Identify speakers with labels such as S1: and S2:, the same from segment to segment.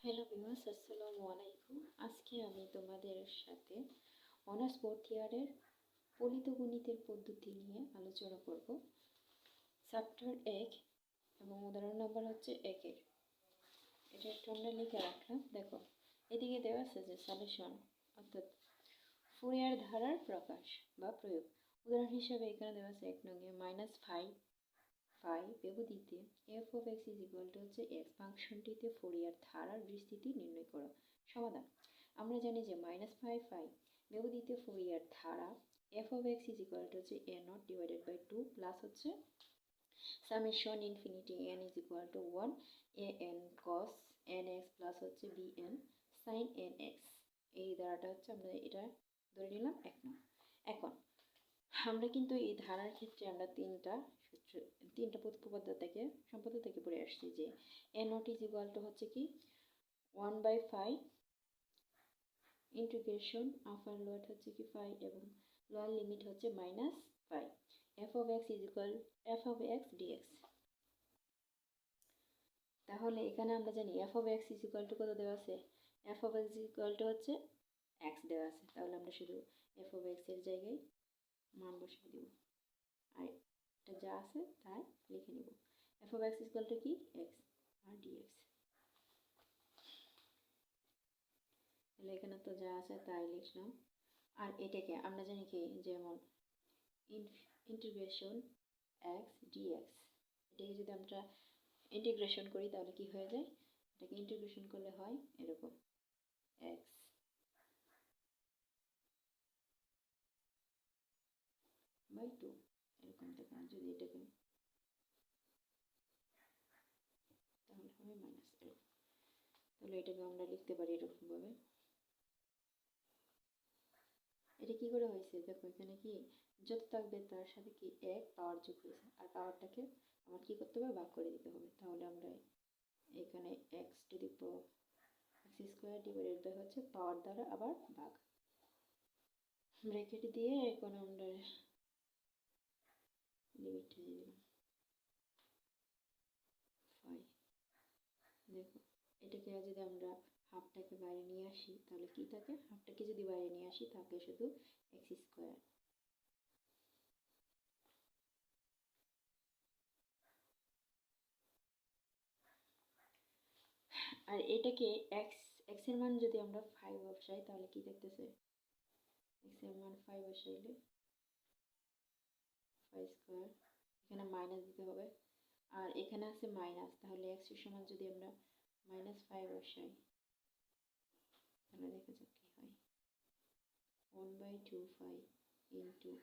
S1: Hello viewers, আসসালামু আলাইকুম। আজকে আমি তোমাদের সাথে অনার্স ফোর্থ ইয়ারের ফলিত গণিতের পদ্ধতি নিয়ে আলোচনা করব। চ্যাপ্টার 1 এবং উদাহরণ নাম্বার হচ্ছে 1-এর। এটা একটু আমরা লিখে রাখলাম। দেখো, এদিকে দেওয়া আছে যে সলিউশন, অর্থাৎ ফুরিয়ার ধারার প্রকাশ বা প্রয়োগ। উদাহরণ হিসাবে এখানে দেওয়া আছে 1 নং -5 ব্যবধিতে f of x is equal to হচ্ছে x ফাংশনটিতে ফুরিয়ার ধারার বিস্তৃতি নির্ণয় করো। সমাধান। আমরা জানি যে -5 ব্যবধিতে ফুরিয়ার ধারা f of x is equal to হচ্ছে a0 divided by 2 প্লাস হচ্ছে summation infinity n is equal to 1 an cos nx plus হচ্ছে bn sin nx। এই ধারাটা হচ্ছে আমরা এটা ধরে নিলাম 1 নং। এখন আমরা কিন্তু এই ধারার ক্ষেত্রে আমরা তিনটা উপপাদ্য থেকে সম্পদ থেকে পড়ে আসছি যে এ নট ইজ ইকুয়াল টু হচ্ছে কি 1/5 ইন্টিগ্রেশন আপার লোয়ার হচ্ছে কি 5 এবং লোয়ার লিমিট হচ্ছে -5 f of x is equal f of x dx। তাহলে এখানে আমরা জানি f of x is equal to কত দেওয়া আছে, f of x is equal to হচ্ছে x দেওয়া আছে। তাহলে আমরা শুধু f of x এর জায়গায় মান বসিয়ে দেব আর এটা যা আছে তাই লিখে নিব। f of x is equal to কি x আর dx। তাহলে এখানে তো যা আছে তাই লিখলাম। আর এটাকে আমরা জানি কি, যেমন ইন্টিগ্রেশন x dx, এটাকে যদি আমরা ইন্টিগ্রেশন করি তাহলে কি হয়ে যায়, এটাকে ইন্টিগ্রেশন করলে হয় এরকম x বাই 2 এরকম দেখুন। যদি এটাকে তাহলে হবে মাইনাস এরকম। তাহলে এটাকে আমরা লিখতে পারি এরকম ভাবে। এটা কি করে হয়েছে দেখো, এখানে কি যত থাকবে তার সাথে কি এক পাওয়ার যোগ হয়েছে, আর পাওয়ারটাকে আমার কি করতে হবে, ভাগ করে দিতে হবে। তাহলে আমরা এখানে x to the power x square divided by হচ্ছে পাওয়ার দ্বারা আবার ভাগ, ব্র্যাকেট দিয়ে এখন আমরা লিমিটটা দিয়ে দিলাম 5। দেখো, এটাকে যদি আমরা হাফটাকে বাইরে নিয়ে আসি তাহলে কি থাকে, হাফটাকে যদি বাইরে নিয়ে আসি থাকে শুধু x স্কোয়ার। আর এটাকে x এর মান যদি আমরা 5 বসাই তাহলে কি দেখতেছে, x এর মান 5 বসাইলে 5 স্কোয়ার, এখানে মাইনাস দিতে হবে আর এখানে আছে মাইনাস, তাহলে x এর সমান যদি আমরা -5 বসাই তাহলে দেখা যাক কি হয়, 1/2 ইন্টু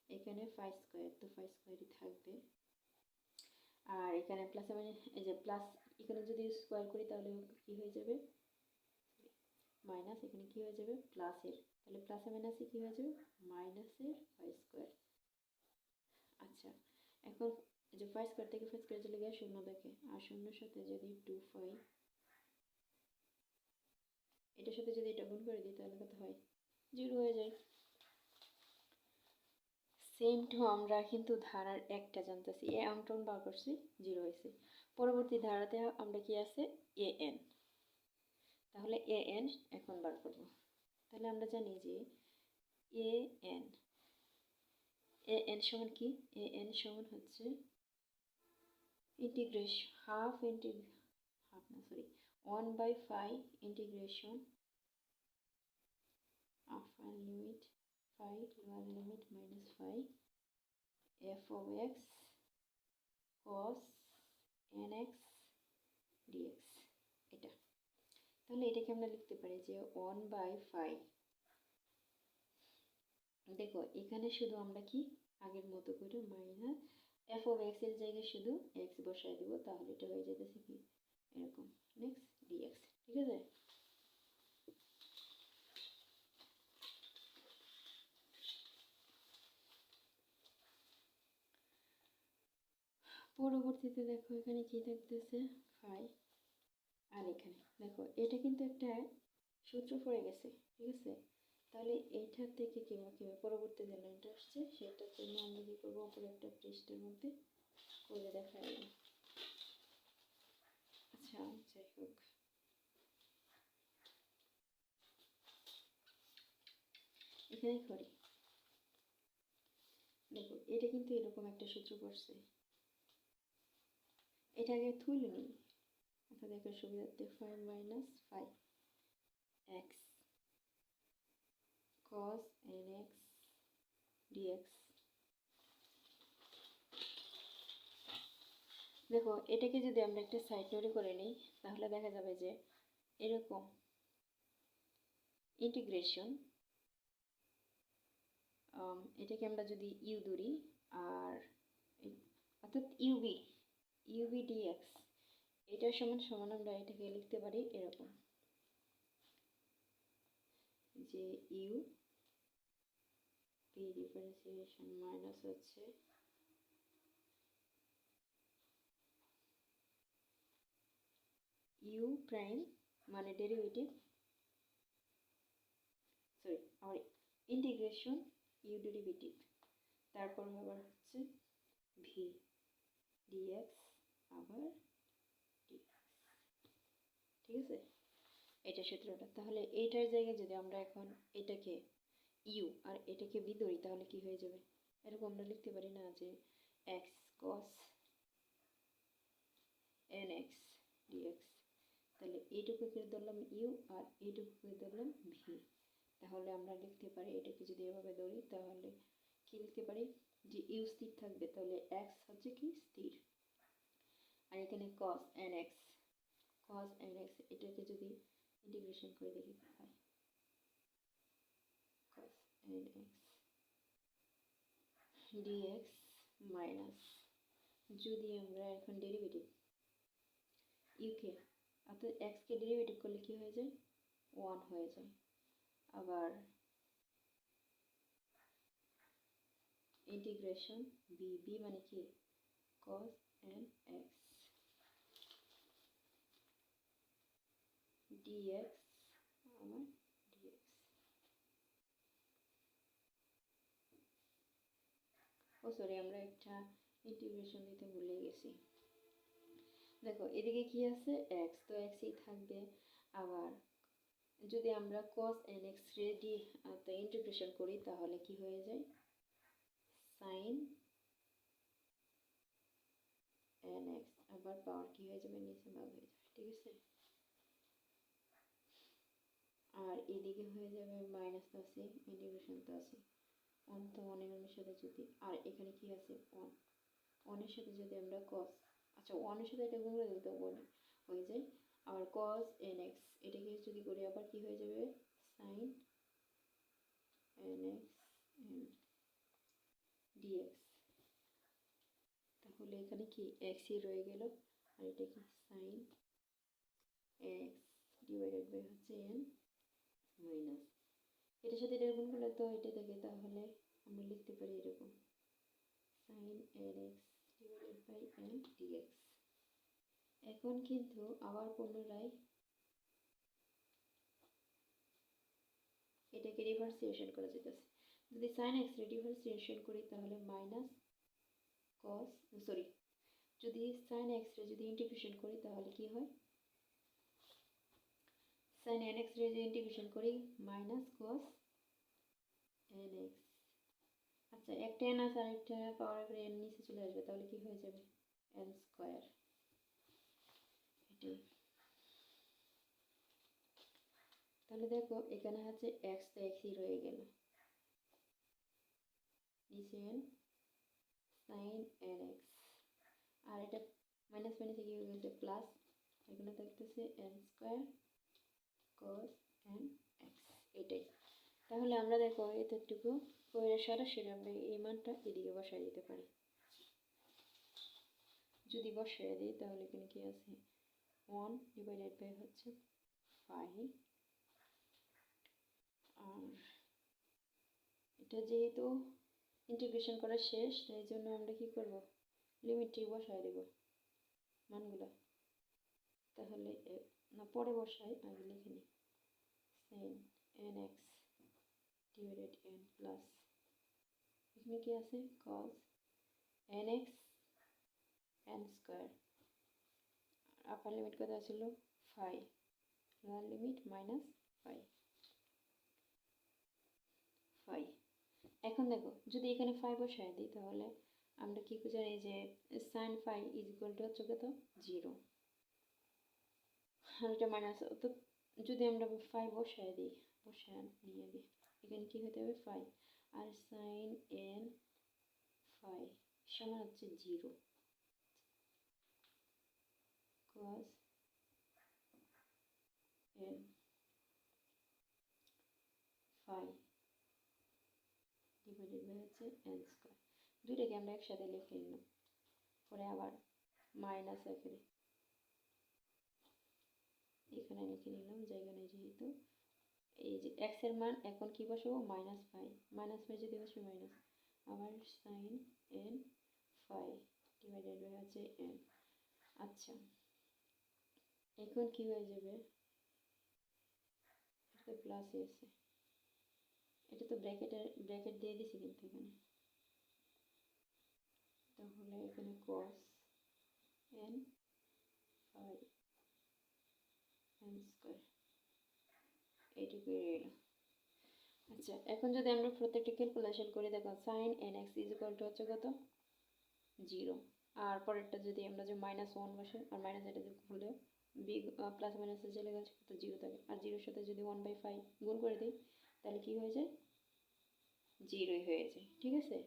S1: এখানে 5 স্কোয়ার, তো 5 স্কোয়ারই থাকবে। আর এখানে প্লাস মানে এই যে প্লাস, এখানে যদি স্কোয়ার করি তাহলে কি হয়ে যাবে মাইনাস, এখানে কি হয়ে যাবে প্লাসের, তাহলে প্লাসে মাইনাসে কি হয়ে যাবে মাইনাসের 5 স্কোয়ার। আচ্ছা, এখন এই যে 5 স্কোয়ার থেকে 5 স্কোয়ার চলে গিয়ে শূন্য দেখে, আর শূন্যর সাথে যদি 25 এটার সাথে যদি এটা গুণ করে দিই তাহলে কত হয়, 0 হয়ে যায়। সেম টু আমরা কিন্তু ধারার একটা জানতেছি, এ অঙ্কন বার করছি 0 হয়েছে। পরবর্তী ধারাতে আমরা কি আছে এ এন, তাহলে এ এন এখন বার করব। তাহলে আমরা জানি যে এ এন সমান কি, এ এন সমান হচ্ছে ইন্টিগ্রেশন হাফ না sorry 1/5 integration upper limit 5 lower limit -5 f of x cos nx dx। এটা তাহলে এটাকে আমরা লিখতে পারি যে 1/5, দেখো এখানে শুধু আমরা কি আগের মতো করে মাইনাস f of x এর জায়গায় শুধু x বসায় দিব, তাহলে এটা হয়ে যেতেছে কি এরকম নেক্সট dx। ঠিক আছে, পরবর্তীতে দেখো এখানে কি থাকতেছে 5, আর এখানে দেখো এটা কিন্তু একটা সূত্র পড়ে গেছে। ঠিক আছে, তাহলে এইটার থেকে কিভাবে পরবর্তী যে লাইনটা আসছে সেটার জন্য আমরা কি করবো, উপরে একটা পৃষ্ঠের মধ্যে করে দেখাই। আচ্ছা যাই হোক, এখানে করি। দেখো এটা কিন্তু এরকম একটা সূত্র পড়ছে, এটা আগে তুলে নিই এটা দেখার সুবিধার্থে। 5 minus 5 x cos nx dx। দেখো এটাকে যদি আমরা একটা সাইড নোটে করে নিই তাহলে দেখা যাবে যে এরকম ইন্টিগ্রেশন, এটাকে আমরা যদি ইউ ধরি আর অর্থাৎ ইউবি ডিএক্স, এটার সমান সমান আমরা এটাকে লিখতে পারি এরকম যে ইউ পি ডিফারেন্সিয়েশন মাইনাস হচ্ছে ইউ প্রাইম মানে ডেরিভেটিভ, সরি আমার ইন্টিগ্রেশন ইউ ডেরিভেটিভ, তারপর আবার হচ্ছে ভি ডিএক্স আবার ডিএক্স। ঠিক আছে, এটা সূত্রটা। তাহলে এইটার জায়গায় যদি আমরা এখন এটাকে ইউ আর এটাকে বি ধরি তাহলে কি হয়ে যাবে, এরকম আমরা লিখতে পারি না যে x cos n x dx. তাহলে এইটুকুকে ধরলাম ইউ আর এইটুকুকে ধরলাম ভি। তাহলে আমরা লিখতে পারি এটাকে যদি এভাবে ধরি তাহলে কি লিখতে পারি যে ইউ স্থির থাকবে, তাহলে এক্স হচ্ছে কি স্থির, আর এখানে cos nx এটাকে যদি ইন্টিগ্রেশন করে দেখি কি হয়, cos nx dx মাইনাস, যদি আমরা এখন ডেরিভেটিভ ইউকে অর্থাৎ এক্সকে ডেরিভেটিভ করলে কি হয়ে যায় 1 হয়ে যায়, আবার ইন্টিগ্রেশন বি মানে কি cos nx dx আমার dx। ও সরি আমরা একটা ইন্টিগ্রেশন দিতে ভুলে গেছি। দেখো এদিকে কি আছে এক্স, তো এক্সই থাকবে, আবার যদি আমরা cos nx রেডি তো ইন্টিগ্রেশন করি তাহলে কি হয়ে যায় sin nx, আবার পাওয়ার কি হয়ে যাবে নিচে ভাগ হয়ে যাবে। ঠিক আছে, আর এদিকে হয়ে যাবে মাইনাস তো আছে ইন্টিগ্রেশন তো আছে 1, তো 1 এর সাথে যদি আর এখানে কি আছে 1 এর সাথে যদি আমরা cos, আচ্ছা 1 এর সাথে এটা গুণ করে দিতে 1 হয়ে যায়, আর cos nx এটাকে যদি করি আবার কি হয়ে যাবে sin nx dx। তাহলে এখানে কি xই রয়ে গেল, আর এটা কি sin x ডিভাইডেড বাই হচ্ছে n মাইনাস, এটার সাথে এটা গুণ করলে তো এটা থাকে, তাহলে আমরা লিখতে পারি এরকম sin nx divided by n dx। এখন কিন্তু আবার পুনরায় এটাকে রিভার্সিয়েশন করা যেতেছে, যদি sin x রিভার্সিয়েশন করি তাহলে মাইনাস cos, সরি যদি sin x যদি ইন্টিগ্রেশন করি তাহলে কি হয় sin nx যদি ইন্টিগ্রেশন করি মাইনাস cos nx, আচ্ছা একটা n আছে আর একটা পাওয়ার করে n নিচে চলে আসবে তাহলে কি হয়ে যাবে n স্কয়ার। এটাই, তাহলে দেখো এখানে হচ্ছে x তো xই রয়ে গেল, নিচে n sin nx, আর এটা মাইনাস মাইনাসে কি হয়ে গেছে প্লাস, এখানে থাকতেছে n স্কয়ার cos nx। এটাই, তাহলে আমরা দেখো এতটুকু করে সরাসরি আমরা এই মানটা এদিকে বসাই দিতে পারি। যদি বসাই দিই তাহলে এখানে কি আছে 1 ডিভাইডেড বাই হচ্ছে 5, আর এটা যেহেতু ইন্টিগ্রেশন করা শেষ তাই জন্য আমরা কি করব লিমিটটি বসাই দেব মানগুলো, তাহলে না পরে বসাই আগে লিখে নিই sin nx divided n plus এখানে কি আছে cos nx n স্কয়ার, আপার লিমিট কত ছিল 5, লোয়ার লিমিট মাইনাস 5, 5। এখন দেখো যদি এখানে 5 বসায় দিই তাহলে আমরা কি জানি যে sin 5 ইজ ইকুয়াল টু হচ্ছে কত 0, আর এটা মাইনাস। তো যদি আমরা 5 বসায় দিই, নিয়ে দিই, এখানে কি হতে হবে 5, আর sin n 5 সমান হচ্ছে 0 cos n 5 ডিভাইডেড বাই হচ্ছে n স্কয়ার। দুইটাকে আমরা একসাথে লিখে নিলাম, পরে আবার মাইনাস আকারে এখানে লিখে নিলাম জায়গা নেই যেহেতু। এই যে x এর মান এখন কি বসাবো -5, -5 যদি বসে মাইনাস, আবার sin n 5 ডিভাইডেড বাই হচ্ছে n। আচ্ছা এখন কি হয়ে যাবে, এটা প্লাস আছে, এটা তো ব্র্যাকেট দিয়ে দিছি কিন্তু এখানে, তাহলে এখানে cos n 5 n স্কয়ার এইটুকু রইল। আচ্ছা এখন যদি আমরা প্রত্যেকটা ক্যালকুলেশন করে দেখো sin nx is equal to হচ্ছে কত 0, আর পরেরটা যদি আমরা যে -1 বসে আর মাইনাস এটা যদি হলে প্লাস মাইনাসে চলে গেছে তো 0 থাকে, আর 0 সাথে যদি 1/5 গুণ করে দিই তাহলে কি হয়ে যায় 0 হয়ে যায়, ঠিক আছে।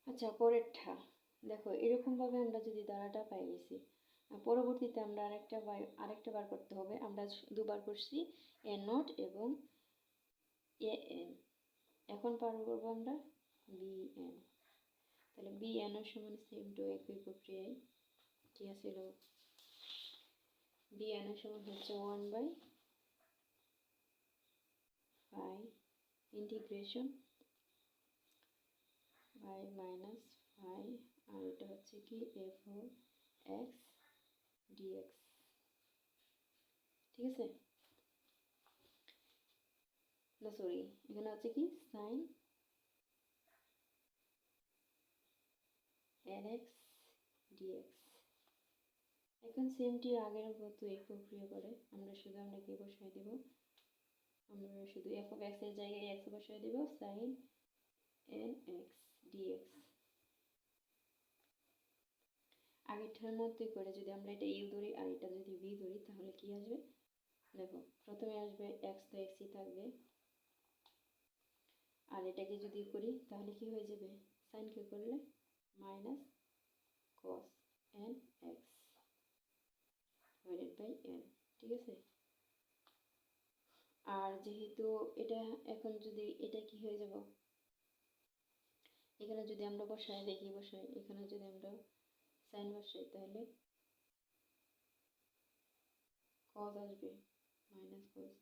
S1: আচ্ছা পরেরটা দেখো এরকমভাবে আমরা যদি দ্বারাটা পাই গেছি, পরবর্তীতে আমরা আরেকটা বার করতে হবে। আমরা দুবার করছি a0 এবং an, এখন পার করবো আমরা bn। তাহলে bn এর সমান সেম টু একই প্রক্রিয়ায় কি আছে, bn এর সমান হচ্ছে 1/5 ইন্টিগ্রেশন বাই মাইনাস 5, আর এটা হচ্ছে কি f of x dx, ঠিক আছে না, সরি এখানে হচ্ছে কি sin nx dx। এখন সেমটি আগের মতো এই প্রক্রিয়া করে আমরা কি বসাই দেব, আমরা শুধু f of x এর জায়গায় x বসাই দেব sin nx dx। আগেরটার মধ্যে করে যদি আমরা এটা u ধরি আর এটা যদি v ধরি তাহলে কি আসবে, দেখো প্রথমে আসবে x, তো xই থাকবে, আর এটাকে যদি করি তাহলে কি হয়ে যাবে sin কে করলে minus cos nx divided by n, ঠিক আছে। আর যেহেতু এটা এখন যদি এটা কি হয়ে যাব, এখানে যদি আমরা বসাই এখানে যদি আমরা sin বসাই তাহলে cos আসবে, মাইনাস cos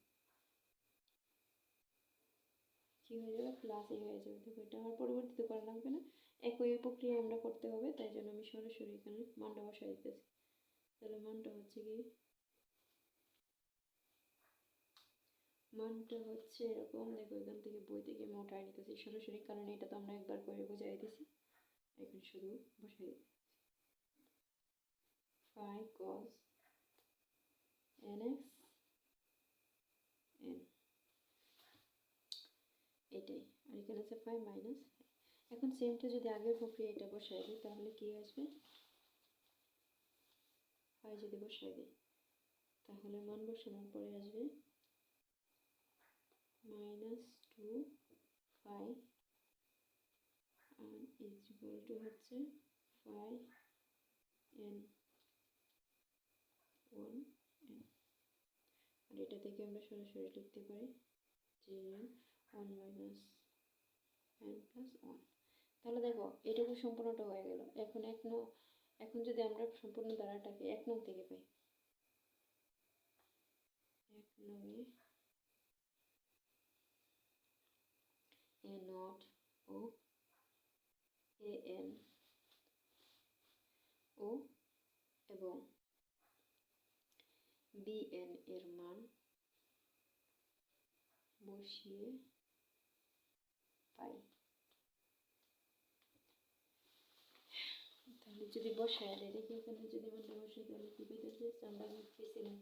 S1: কি হয়ে যাবে প্লাসই হয়ে যাবে। দেখো এটা আমার পরিবর্তিত করা লাগবে না, একই প্রক্রিয়া আমরা করতে হবে, তাই জন্য আমি সরাসরি এখানে মানটা বসাই দিতেছি। তাহলে মানটা হচ্ছে কি, মানটা হচ্ছে এরকম, দেখো এখান থেকে বই থেকে আমি উঠাই নিতেছি সরাসরি, কারণ এটা তো আমরা একবার করে বুঝাই দিছি, এখন শুধু বসাই 5 cos nx n, এটাই, আর এখানে আছে 5 মাইনাস। এখন সেমটা যদি আগের প্রক্রিয়া এটা বসাই দিই তাহলে কি আসবে, 5 যদি বসাই দিই তাহলে মান বসানোর পরে আসবে -2 5 আর ইজ ইকুয়াল টু হচ্ছে 5 n 1 n, আর এটা থেকে আমরা সরাসরি লিখতে পারি যে 1 মাইনাস n প্লাস 1। তাহলে দেখো এটুকু সম্পূর্ণটা হয়ে গেল। এখন যদি আমরা সম্পূর্ণ ধারাটাকে 1 নং থেকে পাই, 1 নংয়ে a0 ও an ও এবং bn এর মান বসিয়ে পাই। তাহলে যদি বসায় দেয়, দেখি এখানে যদি মানটা বসাই তাহলে কি পেতেছে, আমরা পেয়েছিলাম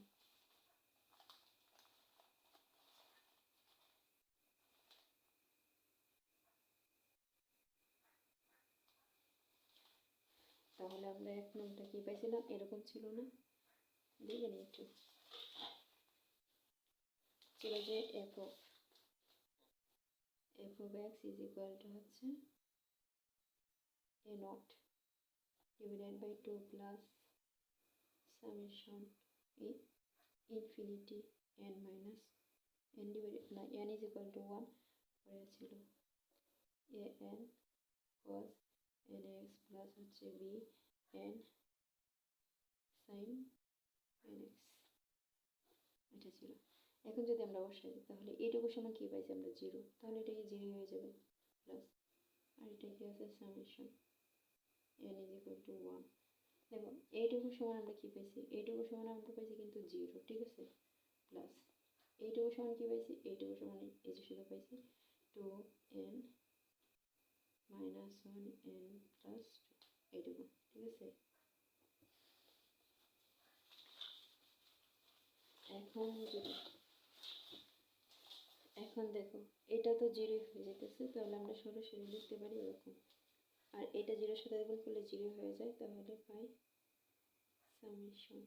S1: তাহলে আমরা 1 নংটা কি পাইছিলাম, এরকম ছিল না? দেখে নিই একটু। ছিল যে f of x is equal to হচ্ছে a naught divided by 2 plus summation infinity n minus n divided না n is equal to 1 পরে ছিল a n cos nx plus হচ্ছে b n sin nx, এটা ছিল। এখন যদি আমরা বসাই দিই তাহলে এইটুকু সমান কি পাইছি আমরা 0, তাহলে এটা কি 0 হয়ে যাবে প্লাস, আর এটা কি আছে summation n is equal to 1। দেখো এইটুকু সমান আমরা কি পাইছি, এইটুকু সমান আমরা পাইছি কিন্তু 0, ঠিক আছে, প্লাস এইটুকু সমান কি পাইছি, এইটুকু সমান এই যে শুধু পাইছি 2n minus 1n plus 2, এইটুকু, ঠিক আছে। এখন দেখো এটা তো 0 হয়ে যেতেছে, তাহলে আমরা সরাসরি লিখতে পারি এরকম, আর এটা 0 সাথে গুণ করলে 0 হয়ে যায়, তাহলে pi summation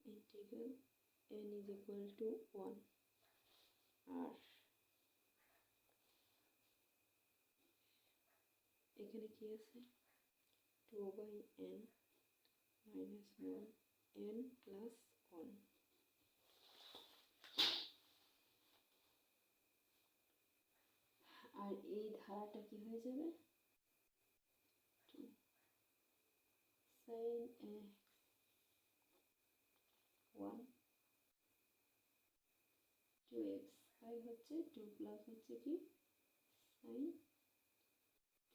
S1: integral n is equal to 1, আর এখানে কি আছে 2 by n minus 1 n plus 1, আর এই ধারাটা কি হয়ে যাবে 2 sin 1 2x বাই হচ্ছে 2 প্লাস হচ্ছে কি sin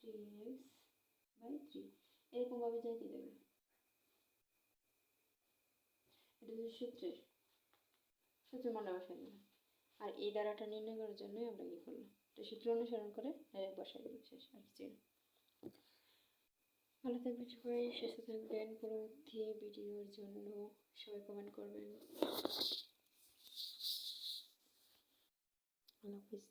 S1: 3x বাই 3, এরকম ভাবে যাইতে দেবে। এটা হচ্ছে সূত্র মনে বসাই দিলাম, আর এই দ্বারাটা নির্ণয় করার জন্যই আমরা কি করলাম, এটা সূত্র অনুসরণ করে ডাইরেক্ট বসাই দিলাম, শেষ, আর কিছু না। ভালো থাকবেন সবাই, সুস্থ থাকবেন। পরবর্তী ভিডিওর জন্য সবাই কমেন্ট করবেন। আল্লাহ হাফিজ।